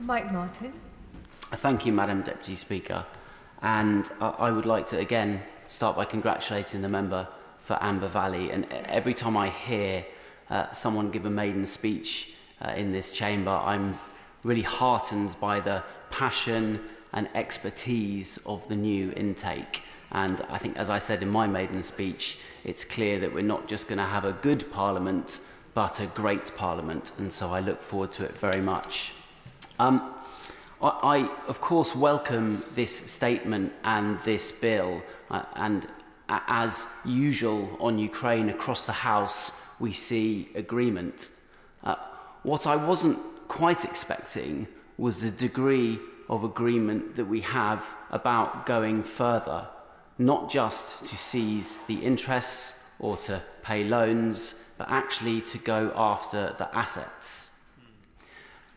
Mike Martin. Thank you, Madam Deputy Speaker. And I would like to again start by congratulating the member for Amber Valley. And every time I hear someone give a maiden speech in this chamber, I'm really heartened by the passion and expertise of the new intake. And I think, as I said in my maiden speech, it's clear that we're not just going to have a good Parliament, but a great Parliament. And so I look forward to it very much. I, of course, welcome this statement and this bill. And as usual on Ukraine, across the House, we see agreement. What I wasn't quite expecting was the degree of agreement that we have about going further, not just to seize the interests or to pay loans, but actually to go after the assets.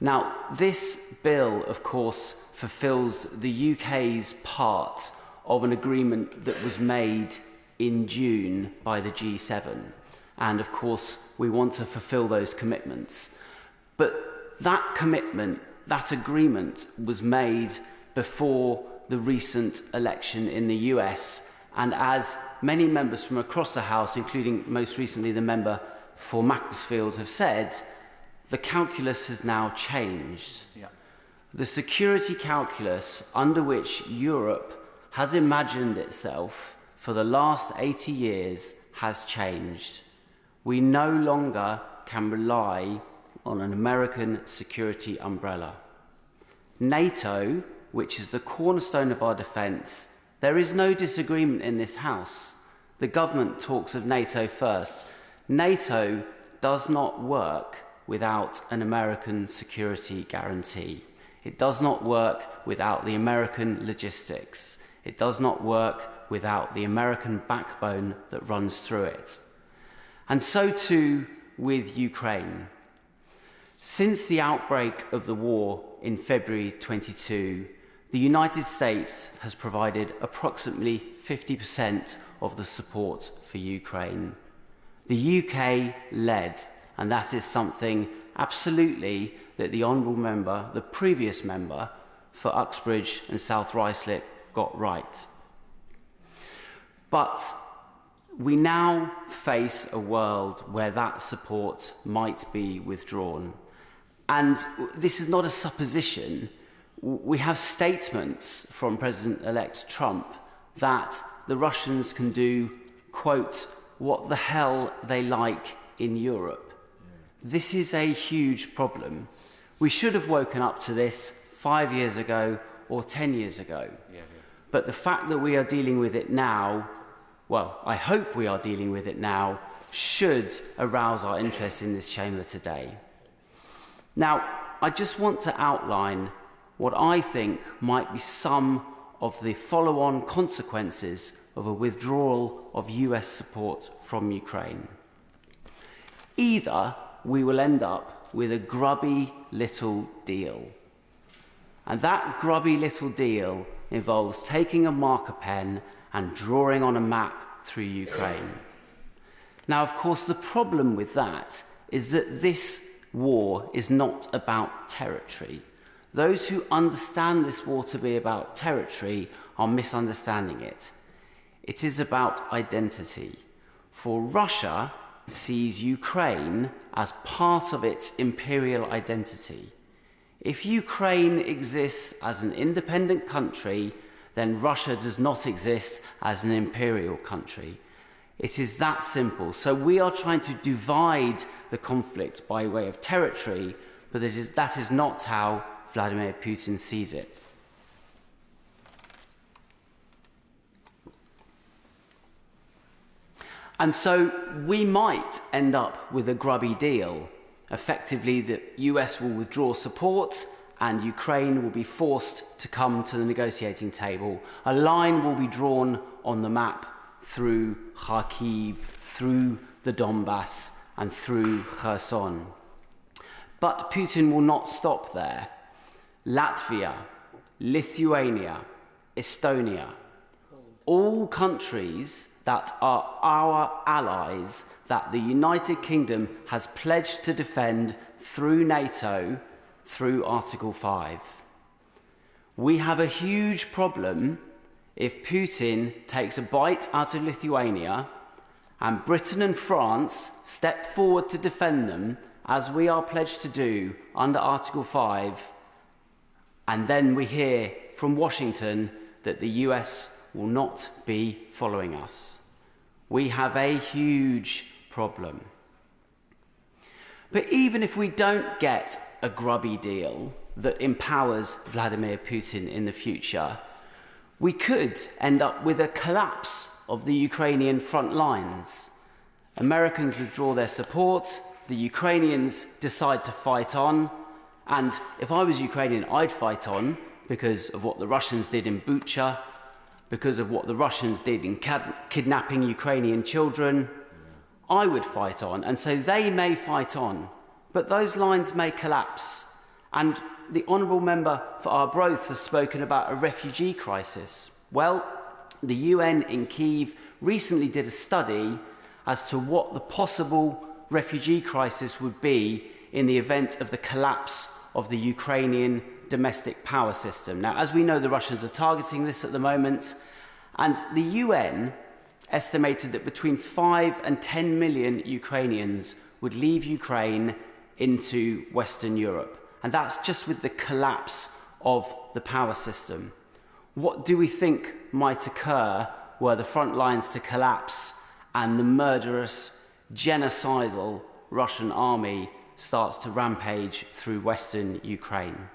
Now, this bill, of course, fulfills the UK's part of an agreement that was made in June by the G7. And, of course, we want to fulfil those commitments. But that commitment, that agreement, was made before the recent election in the US. And as many members from across the House, including most recently the member for Macclesfield, have said, the calculus has now changed. Yeah. The security calculus under which Europe has imagined itself for the last 80 years has changed. We no longer can rely on an American security umbrella. NATO, which is the cornerstone of our defence, there is no disagreement in this House. The government talks of NATO first. NATO does not work without an American security guarantee. It does not work without the American logistics. It does not work without the American backbone that runs through it. And so too with Ukraine. Since the outbreak of the war in February 22, the United States has provided approximately 50% of the support for Ukraine. The UK led, and that is something absolutely that the honourable member, the previous member for Uxbridge and South Ruislip, got right. But we now face a world where that support might be withdrawn. And this is not a supposition. We have statements from President-elect Trump that the Russians can do, quote, what the hell they like in Europe. This is a huge problem. We should have woken up to this 5 years ago or 10 years ago. But the fact that we are dealing with it now, well, I hope we are dealing with it now, should arouse our interest in this chamber today. Now, I just want to outline what I think might be some of the follow-on consequences of a withdrawal of US support from Ukraine. Either we will end up with a grubby little deal. And that grubby little deal involves taking a marker pen and drawing on a map through Ukraine. Now, of course, the problem with that is that this war is not about territory. Those who understand this war to be about territory are misunderstanding it. It is about identity. For Russia sees Ukraine as part of its imperial identity. If Ukraine exists as an independent country, then Russia does not exist as an imperial country. It is that simple. So we are trying to divide the conflict by way of territory, but that is not how Vladimir Putin sees it. And so we might end up with a grubby deal. Effectively, the US will withdraw support and Ukraine will be forced to come to the negotiating table. A line will be drawn on the map through Kharkiv, through the Donbass, and through Kherson. But Putin will not stop there. Latvia, Lithuania, Estonia, all countries that are our allies, that the United Kingdom has pledged to defend through NATO, through Article 5. We have a huge problem if Putin takes a bite out of Lithuania and Britain and France step forward to defend them, as we are pledged to do under Article 5, and then we hear from Washington that the US will not be following us. We have a huge problem. But even if we don't get a grubby deal that empowers Vladimir Putin in the future, we could end up with a collapse of the Ukrainian front lines. Americans withdraw their support, the Ukrainians decide to fight on, and if I was Ukrainian, I'd fight on because of what the Russians did in Bucha, because of what the Russians did in kidnapping Ukrainian children. I would fight on, and so they may fight on, but those lines may collapse. And the Honourable Member for Arbroath has spoken about a refugee crisis. Well, the UN in Kyiv recently did a study as to what the possible refugee crisis would be in the event of the collapse of the Ukrainian domestic power system. Now, as we know, the Russians are targeting this at the moment, and the UN estimated that between 5 and 10 million Ukrainians would leave Ukraine into Western Europe. And that's just with the collapse of the power system. What do we think might occur were the front lines to collapse and the murderous, genocidal Russian army starts to rampage through Western Ukraine?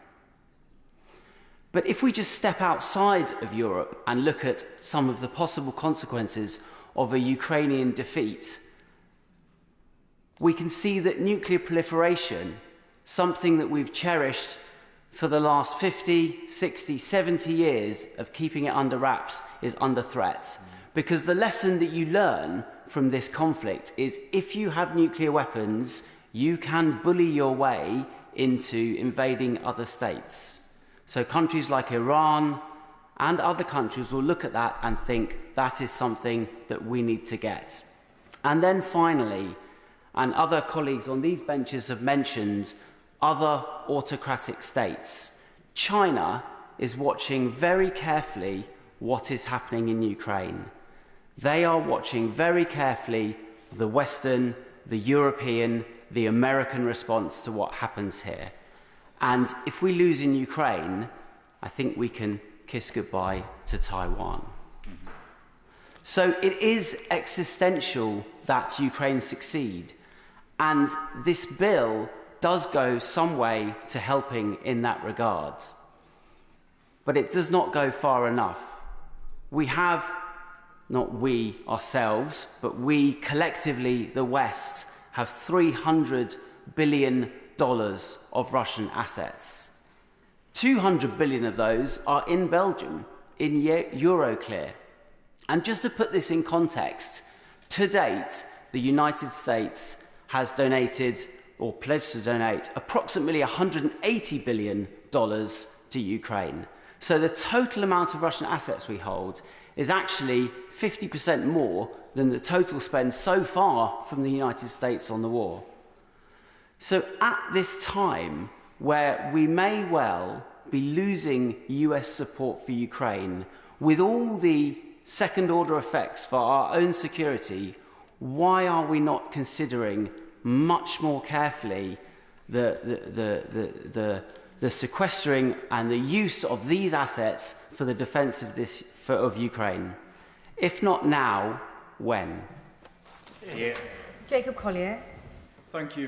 But if we just step outside of Europe and look at some of the possible consequences of a Ukrainian defeat, we can see that nuclear proliferation, something that we've cherished for the last 50, 60, 70 years of keeping it under wraps, is under threat. Because the lesson that you learn from this conflict is if you have nuclear weapons, you can bully your way into invading other states. So countries like Iran and other countries will look at that and think that is something that we need to get. And then finally, and other colleagues on these benches have mentioned other autocratic states. China is watching very carefully what is happening in Ukraine. They are watching very carefully the Western, the European, the American response to what happens here. And if we lose in Ukraine, I think we can kiss goodbye to Taiwan. So it is existential that Ukraine succeed. And this bill does go some way to helping in that regard. But it does not go far enough. We have, not we ourselves, but we collectively, the West, have $300 billion of Russian assets. 200 billion of those are in Belgium, in Euroclear. And just to put this in context, to date, the United States has donated or pledged to donate approximately $180 billion to Ukraine. So the total amount of Russian assets we hold is actually 50% more than the total spend so far from the United States on the war. So at this time, where we may well be losing US support for Ukraine, with all the second-order effects for our own security, why are we not considering much more carefully the sequestering and the use of these assets for the defence of Ukraine? If not now, when? Yeah. Jacob Collier. Thank you.